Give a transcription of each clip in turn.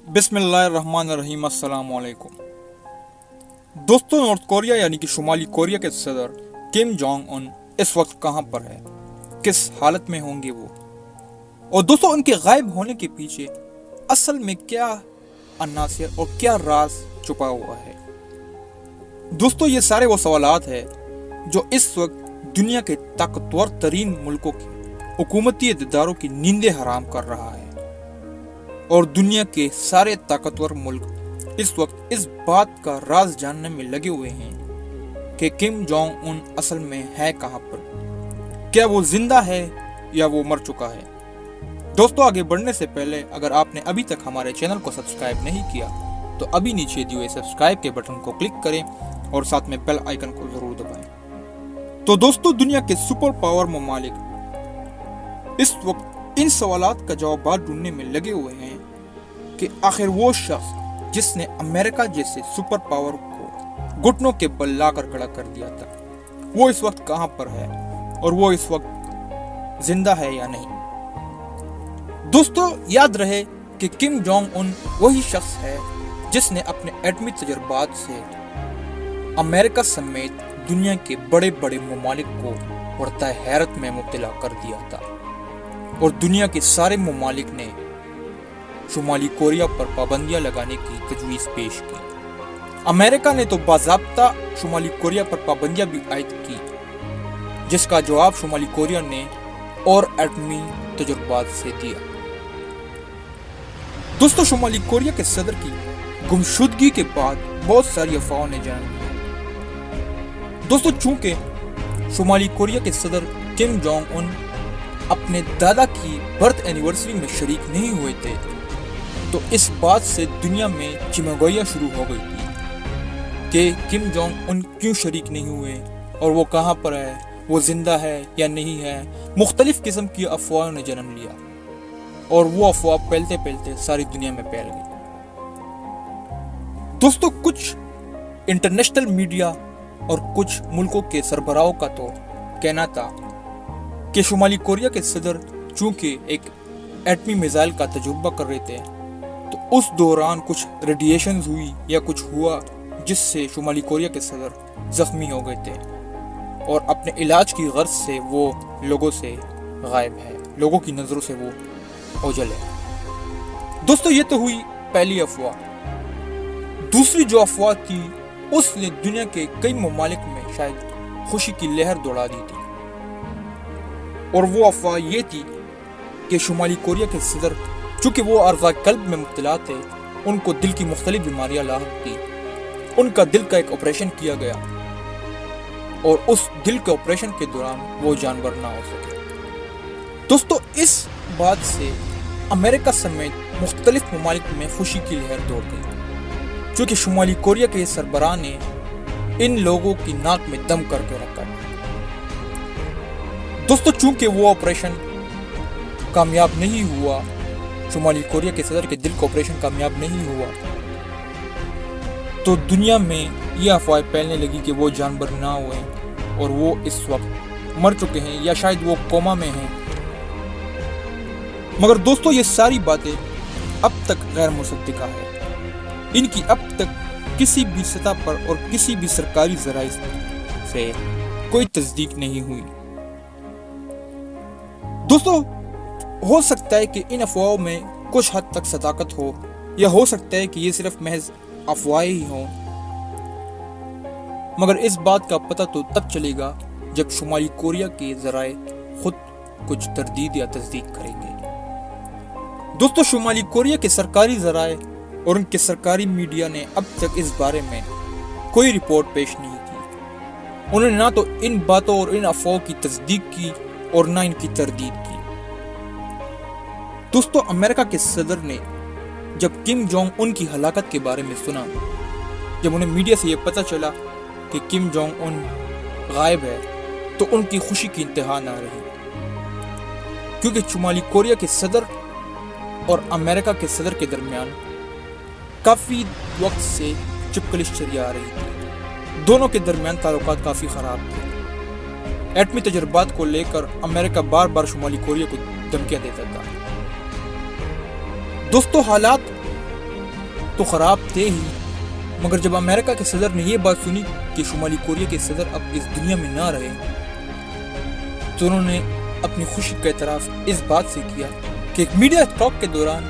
बिस्मिल्लाहिर्रहमानिर्रहीम अस्सलाम वालेकुम। दोस्तों, नॉर्थ कोरिया यानी कि शुमाली कोरिया के सदर किम जोंग उन इस वक्त कहां पर है, किस हालत में होंगे वो, और दोस्तों उनके गायब होने के पीछे असल में क्या अनासिर और क्या राज छुपा हुआ है। दोस्तों, ये सारे वो सवालात है जो इस वक्त दुनिया के ताकतवर तरीन मुल्कों के हुकूमती इदारों की नींदें हराम कर रहा है, और दुनिया के सारे ताकतवर मुल्क इस वक्त इस बात का राज जानने में लगे हुए हैं कि किम जोंग उन असल में है कहां पर, क्या वो जिंदा है या वो मर चुका है। दोस्तों, आगे बढ़ने से पहले अगर आपने अभी तक हमारे चैनल को सब्सक्राइब नहीं किया तो अभी नीचे दिए हुए सब्सक्राइब के बटन को क्लिक करें और साथ में बेल आइकन को जरूर दबाएं। तो दोस्तों, दुनिया के सुपर पावर ममालिक इस वक्त इन सवालात का जवाब ढूंढने में लगे हुए हैं कि आखिर वो शख्स जिसने अमेरिका जैसे सुपर पावर को घुटनों के बल लाकर खड़ा कर दिया था, वो इस वक्त कहां पर है और वो इस वक्त जिंदा है या नहीं। दोस्तों, याद रहे कि किम जोंग उन वही शख्स है जिसने अपने एटमी तजुर्बात से अमेरिका समेत दुनिया के बड़े बड़े ममालिक को बढ़ता हैरत में मुब्तला कर दिया था, और दुनिया के सारे ममालिक ने शुमाली कोरिया पर पाबंदियां लगाने की तजवीज़ पेश की। अमेरिका ने तो बाज़ाब्ता शुमाली कोरिया पर पाबंदियां भी आयद की, जिसका जवाब शुमाली कोरिया ने और एटमी तजुर्बात से दिया। दोस्तों, शुमाली कोरिया के सदर की गुमशुदगी के बाद बहुत सारी अफवाहों ने जन्म लिया। दोस्तों, चूंकि शुमाली कोरिया के सदर किम जोंग उन अपने दादा की बर्थ एनिवर्सरी में शरीक नहीं हुए थे, तो इस बात से दुनिया में चिमगोइयां शुरू हो गई थी कि किम जोंग उन क्यों शरीक नहीं हुए और वो कहां पर है, वो जिंदा है या नहीं है। मुख्तलिफ किस्म की अफवाहों ने जन्म लिया और वो अफवाह फैलते फैलते सारी दुनिया में फैल गई। दोस्तों, कुछ इंटरनेशनल मीडिया और कुछ मुल्कों के सरबराहों का तो कहना था कि शुमाली कोरिया के सदर चूंकि एक एटमी मिसाइल का तजुर्बा कर रहे थे, तो उस दौरान कुछ रेडिएशन हुई या कुछ हुआ जिससे शुमाली कोरिया के सदर जख्मी हो गए थे और अपने इलाज की गर्ज से वो लोगों से गायब है, लोगों की नज़रों से वो ओझल है। दोस्तों, ये तो हुई पहली अफवाह। दूसरी जो अफवाह थी उसने दुनिया के कई ममालिक में शायद खुशी की लहर दौड़ा दी थी, और वो अफवाह ये थी कि शुमाली कोरिया के सदर चूंकि वो अर्ज़ा कल्ब में मुब्तला थे, उनको दिल की मुख्तलिफ बीमारियां लाहक थी, उनका दिल का एक ऑपरेशन किया गया और उस दिल के ऑपरेशन के दौरान वो जानवर ना हो सके। दोस्तों, इस बात से अमेरिका समेत मुख्तलिफ ममालिक में खुशी की लहर दौड़ गई, क्योंकि शुमाली कोरिया के सरबराह ने इन लोगों की नाक में दम करके रखा। दोस्तों, चूंकि वो ऑपरेशन कामयाब नहीं हुआ, शुमाली कोरिया के सदर के दिल का ऑपरेशन कामयाब नहीं हुआ, तो दुनिया में यह अफवाह फैलने लगी कि वो जानवर ना हुए और वो इस वक्त मर चुके हैं या शायद वो कोमा में हैं। मगर दोस्तों, ये सारी बातें अब तक गैर मुसद्दिका है। इनकी अब तक किसी भी सतह पर और किसी भी सरकारी ज़राए से कोई तस्दीक नहीं हुई। दोस्तों, हो सकता है कि इन अफवाहों में कुछ हद तक सदाकत हो, या हो सकता है कि ये सिर्फ महज अफवाहें ही हों, मगर इस बात का पता तो तब चलेगा जब शुमाली कोरिया के ज़राए खुद कुछ तरदीद या तस्दीक करेंगे। दोस्तों, शुमाली कोरिया के सरकारी ज़राए और उनके सरकारी मीडिया ने अब तक इस बारे में कोई रिपोर्ट पेश नहीं की। उन्होंने ना तो इन बातों और इन अफवाहों की तस्दीक की और ना इनकी तरदीद की। दोस्तों, अमेरिका के सदर ने जब किम जोंग उन की हलाकत के बारे में सुना, जब उन्हें मीडिया से यह पता चला कि किम जोंग उन गायब है, तो उनकी खुशी की इंतहा ना रही, क्योंकि शुमाली कोरिया के सदर और अमेरिका के सदर के दरमियान काफ़ी वक्त से चिपकलिश चली आ रही थी। दोनों के दरमियान ताल्लुकात काफ़ी ख़राब थे। एटमी तजुर्बात को लेकर अमेरिका बार बार शुमाली कोरिया को धमकियां देता था। दोस्तों, हालात तो ख़राब थे ही, मगर जब अमेरिका के सदर ने ये बात सुनी कि शुमाली कोरिया के सदर अब इस दुनिया में ना रहे, तो उन्होंने अपनी खुशी का एतराफ़ इस बात से किया कि एक मीडिया टॉक के दौरान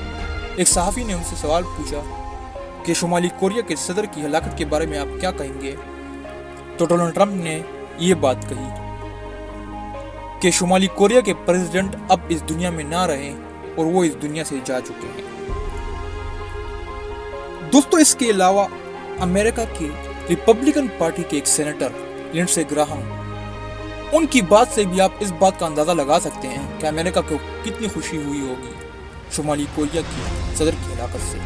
एक सहाफ़ी ने उनसे सवाल पूछा कि शुमाली कोरिया के सदर की हलाकत के बारे में आप क्या कहेंगे। तो डोनाल्ड ट्रंप ने ये बात कही कि शुमाली कोरिया के प्रेसिडेंट अब इस दुनिया में ना रहे और वो इस दुनिया से जा चुके हैं। दोस्तों, इसके अलावा अमेरिका के रिपब्लिकन पार्टी के एक सेनेटर लिंडसे ग्राहम, उनकी बात से भी आप इस बात का अंदाजा लगा सकते हैं कि अमेरिका को कितनी खुशी हुई होगी शुमाली कोरिया की सदर की हलाकत से।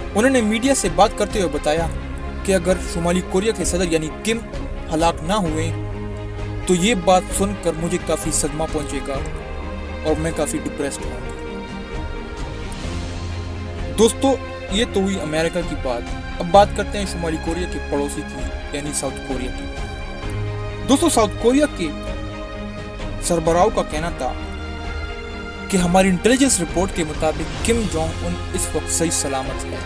उन्होंने मीडिया से बात करते हुए बताया कि अगर शुमाली कोरिया के सदर यानी किम हलाक ना हुए तो ये बात सुनकर मुझे काफ़ी सदमा पहुंचेगा और मैं काफ़ी डिप्रेस्ड हूँ। दोस्तों, ये तो हुई अमेरिका की बात। अब बात करते हैं शुमाली कोरिया के पड़ोसी की यानी साउथ कोरिया की। दोस्तों, साउथ कोरिया के सरबराह का कहना था कि हमारी इंटेलिजेंस रिपोर्ट के मुताबिक किम जोंग उन इस वक्त सही सलामत है।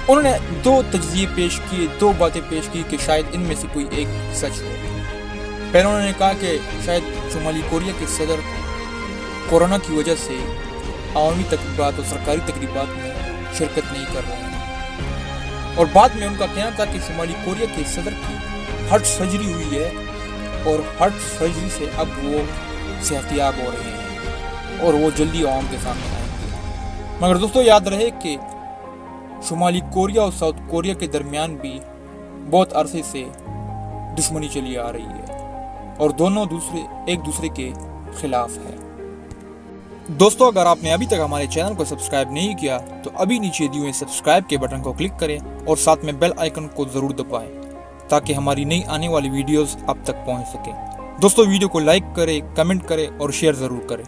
उन्होंने दो तजज़िये पेश किए, दो बातें पेश की कि शायद इनमें से कोई एक सच हो। पहले उन्होंने कहा कि शायद शुमाली कोरिया के सदर कोरोना की वजह से अवामी तकरीबात और सरकारी तकरीबात में शिरकत नहीं कर रहे हैं, और बाद में उनका कहना था कि शुमाली कोरिया के सदर की हार्ट सर्जरी हुई है और हार्ट सर्जरी से अब वो सेहतियाब हो रहे हैं और वो जल्दी आवाम के सामने आएंगे। मगर दोस्तों, याद रहे कि शुमाली कोरिया और साउथ कोरिया के दरमियान भी बहुत अरसे से दुश्मनी चली आ रही है और दोनों एक दूसरे के खिलाफ है। दोस्तों, अगर आपने अभी तक हमारे चैनल को सब्सक्राइब नहीं किया तो अभी नीचे दिए हुए सब्सक्राइब के बटन को क्लिक करें और साथ में बेल आइकन को जरूर दबाएं ताकि हमारी नई आने वाली वीडियोस आप तक पहुंच सके। दोस्तों, वीडियो को लाइक करें, कमेंट करें और शेयर जरूर करें।